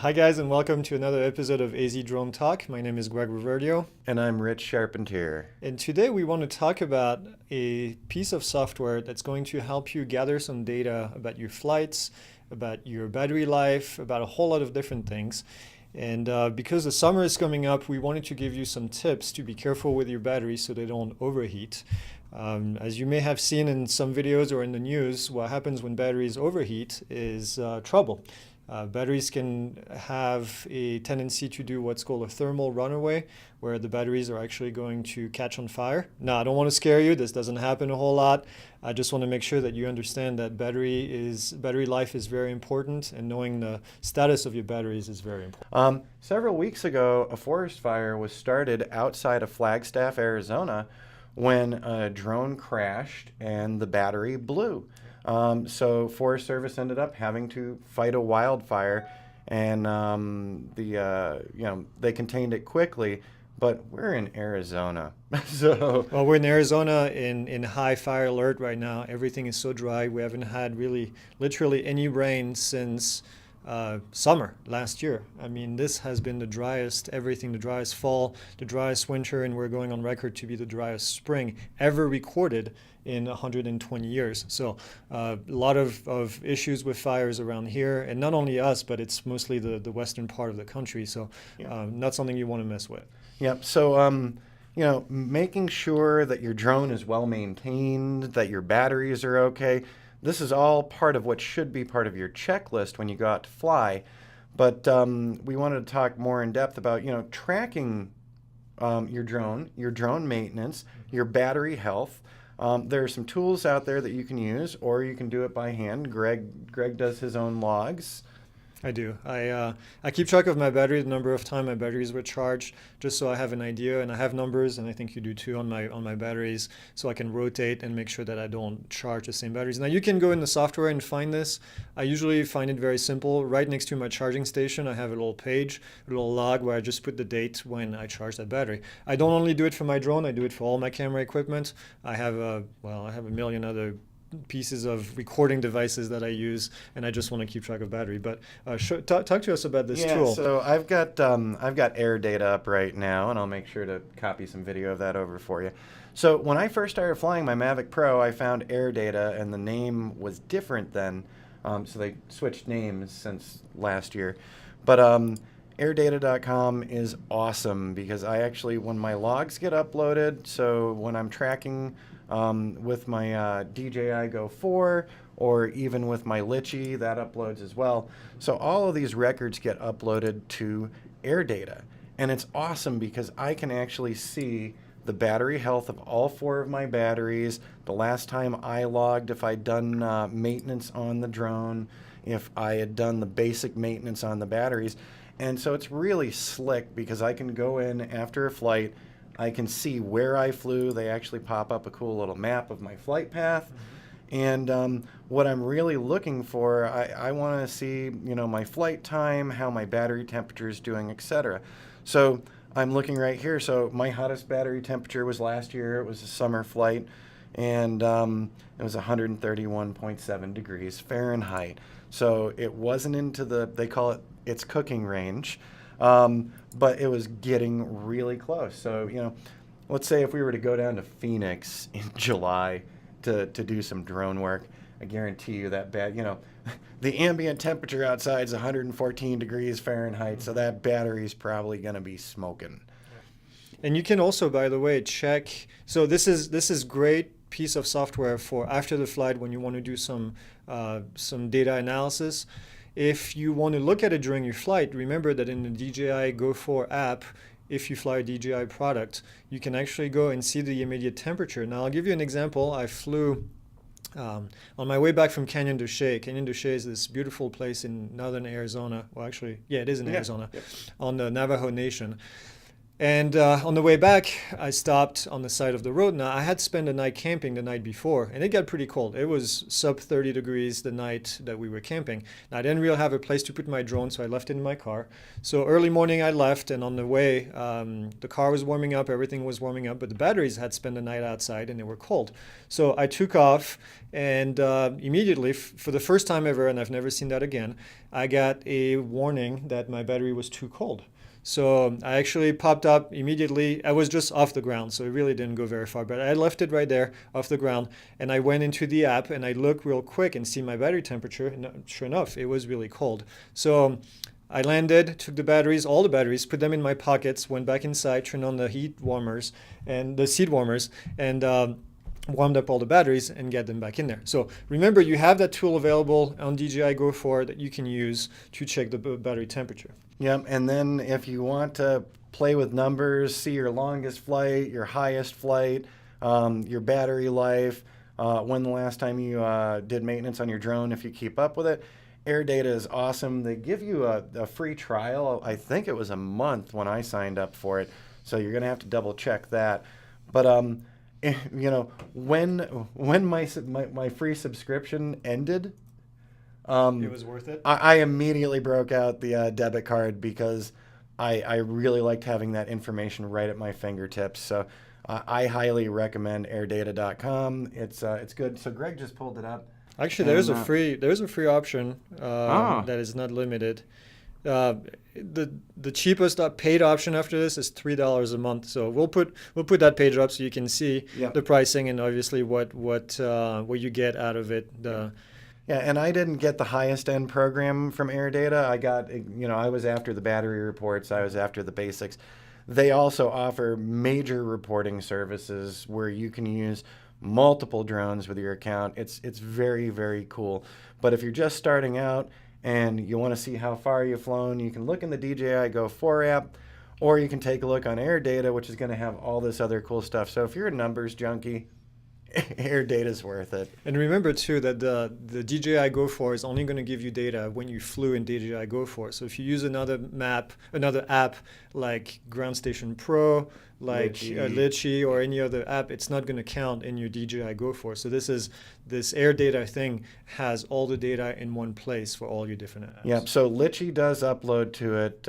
Hi guys, and welcome to another episode of AZ Drone Talk. My name is Greg Riverdio, And I'm Rich Charpentier. and today we want to talk about a piece of software that's going to help you gather some data about your flights, about your battery life, about a whole lot of different things. And because the summer is coming up, we wanted to give you some tips to be careful with your batteries so they don't overheat. As you may have seen in some videos or in the news, what happens when batteries overheat is trouble. Batteries can have a tendency to do what's called a thermal runaway, where the batteries are actually going to catch on fire. Now, I don't want to scare you. This doesn't happen a whole lot. I just want to make sure that you understand that battery life is very important, and knowing the status of your batteries is very important. Several weeks ago, a forest fire was started outside of Flagstaff, Arizona, when a drone crashed and the battery blew. So Forest Service ended up having to fight a wildfire, and they contained it quickly. But we're in Arizona, so Well, we're in Arizona in high fire alert right now. Everything is so dry. We haven't had really, literally any rain since summer last year. I mean, this has been the driest, the driest fall, the driest winter, and we're going on record to be the driest spring ever recorded in 120 years. So a lot of issues with fires around here, and not only us, but it's mostly the western part of the country. So not something you want to mess with. Yep. So, making sure that your drone is well maintained, that your batteries are okay. This is all part of what should be part of your checklist when you go out to fly. But we wanted to talk more in depth about, tracking your drone maintenance, your battery health. There are some tools out there that you can use, or you can do it by hand. Greg does his own logs. I do. I keep track of my battery, the number of time my batteries were charged, just so I have an idea, and I have numbers, and I think you do too on my batteries, so I can rotate and make sure that I don't charge the same batteries. Now you can go in the software and find this. I usually find it very simple. Right next to my charging station, I have a little page, a little log where I just put the date when I charge that battery. I don't only do it for my drone; I do it for all my camera equipment. I have a million other pieces of recording devices that I use, and I just want to keep track of battery. But talk to us about this tool. So I've got AirData up right now, and I'll make sure to copy some video of that over for you. So when I first started flying my Mavic Pro, I found AirData, and the name was different then. So they switched names since last year. But AirData.com is awesome because when my logs get uploaded, so when I'm tracking with my DJI Go 4 or even with my Litchi, that uploads as well. So all of these records get uploaded to AirData. And it's awesome because I can actually see the battery health of all four of my batteries, the last time I logged, if I'd done maintenance on the drone, if I had done the basic maintenance on the batteries. And so it's really slick because I can go in after a flight, I can see where I flew. They actually pop up a cool little map of my flight path. And what I'm really looking for, I want to see, my flight time, how my battery temperature is doing, etc. So I'm looking right here. So my hottest battery temperature was last year. It was a summer flight, and it was 131.7 degrees Fahrenheit. So it wasn't into they call it's cooking range. But it was getting really close. So, let's say if we were to go down to Phoenix in July to do some drone work, I guarantee you that the ambient temperature outside is 114 degrees Fahrenheit, so that battery's probably going to be smoking. And you can also, by the way, check. So this is great piece of software for after the flight when you want to do some data analysis. If you want to look at it during your flight, remember that in the DJI Go 4 app, if you fly a DJI product, you can actually go and see the immediate temperature. Now, I'll give you an example. I flew on my way back from Canyon de Chelly. Canyon de Chelly is this beautiful place in northern Arizona. Well, actually, yeah, it is in Arizona, Yep. on the Navajo Nation. And on the way back, I stopped on the side of the road. Now, I had spent the night camping the night before, and it got pretty cold. It was sub 30 degrees the night that we were camping. Now, I didn't really have a place to put my drone, so I left it in my car. So early morning, I left, and on the way, the car was warming up, everything was warming up, but the batteries had spent the night outside, and they were cold. So I took off, and immediately, for the first time ever, and I've never seen that again, I got a warning that my battery was too cold. So I actually popped up immediately. I was just off the ground, so it really didn't go very far, but I left it right there off the ground, and I went into the app and I looked real quick and see my battery temperature, and sure enough, it was really cold. So I landed, took the batteries, all the batteries, put them in my pockets, went back inside, turned on the heat warmers and the seat warmers, and warmed up all the batteries and get them back in there. So remember, you have that tool available on DJI Go 4 that you can use to check the battery temperature. Yep, and then if you want to play with numbers, see your longest flight, your highest flight, your battery life, when the last time you did maintenance on your drone, if you keep up with it, AirData is awesome. They give you a free trial. I think it was a month when I signed up for it, so you're going to have to double check that. But you know, when my free subscription ended, It was worth it. I immediately broke out the debit card because I really liked having that information right at my fingertips. So I highly recommend airdata.com. It's good. So Greg just pulled it up. Actually, And, there's a free option that is not limited. The cheapest paid option after this is $3 a month. So we'll put that page up so you can see Yep. the pricing and obviously what you get out of it. Yeah, and I didn't get the highest end program from AirData. I got, you know, I was after the battery reports, I was after the basics. They also offer major reporting services where you can use multiple drones with your account. It's very, very cool. But if you're just starting out and you want to see how far you've flown, you can look in the DJI Go 4 app, or you can take a look on AirData, which is going to have all this other cool stuff. So if you're a numbers junkie, AirData is worth it. And remember too that the DJI Go 4 is only going to give you data when you flew in DJI Go 4. So if you use another app like Ground Station Pro, like Litchi or any other app, it's not going to count in your DJI Go 4. So this AirData thing has all the data in one place for all your different apps. Yeah, so Litchi does upload to it.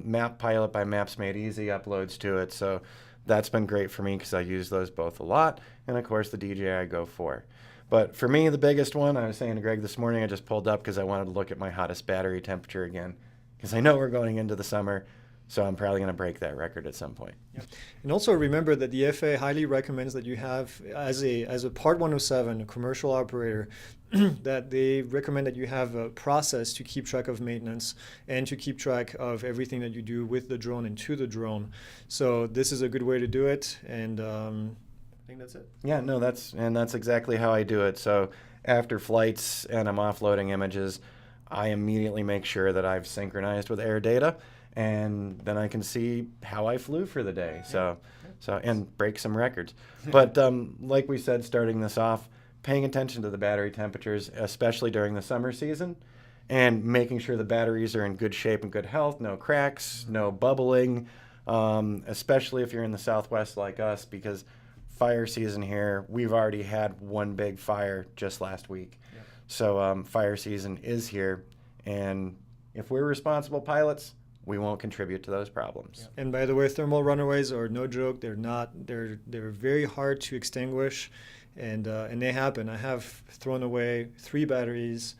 Map Pilot by Maps Made Easy uploads to it. So that's been great for me because I use those both a lot. And of course, the DJI Go 4. But for me, the biggest one, I was saying to Greg this morning, I just pulled up because I wanted to look at my hottest battery temperature again. Because I know we're going into the summer, so I'm probably going to break that record at some point. Yep. And also remember that the FAA highly recommends that you have, as a Part 107, a commercial operator, that they recommend that you have a process to keep track of maintenance and to keep track of everything that you do with the drone and to the drone. So this is a good way to do it, and I think that's it. Yeah, no, that's exactly how I do it. So after flights and I'm offloading images, I immediately make sure that I've synchronized with AirData, and then I can see how I flew for the day. So and break some records. But like we said, starting this off, paying attention to the battery temperatures, especially during the summer season, and making sure the batteries are in good shape and good health, no cracks, no bubbling, especially if you're in the Southwest like us, because fire season here, we've already had one big fire just last week. Yep. So fire season is here, and if we're responsible pilots, we won't contribute to those problems. Yep. And by the way, thermal runaways are no joke. They're very hard to extinguish, and they happen. I have thrown away 3 batteries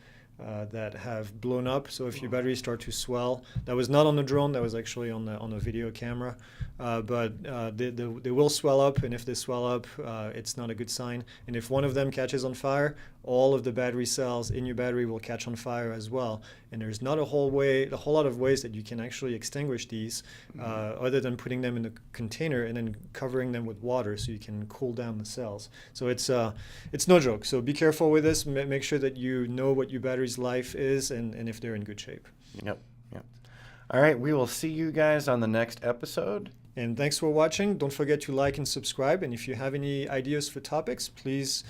that have blown up. So if your batteries start to swell, that was not on the drone, that was actually on the video camera. But they will swell up, and if they swell up, it's not a good sign. And if one of them catches on fire, all of the battery cells in your battery will catch on fire as well. And there's not a whole lot of ways that you can actually extinguish these, other than putting them in a container and then covering them with water so you can cool down the cells. So it's no joke. So be careful with this. Make sure that you know what your battery's life is and if they're in good shape. Yep. All right, we will see you guys on the next episode. And thanks for watching. Don't forget to like and subscribe. And if you have any ideas for topics, please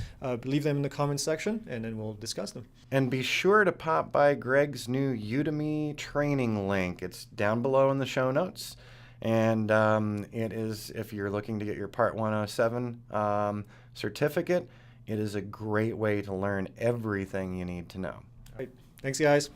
leave them in the comment section, and then we'll discuss them. And be sure to pop by Greg's new Udemy training link. It's down below in the show notes. And it is, if you're looking to get your Part 107 certificate, it is a great way to learn everything you need to know. Right. Thanks, guys.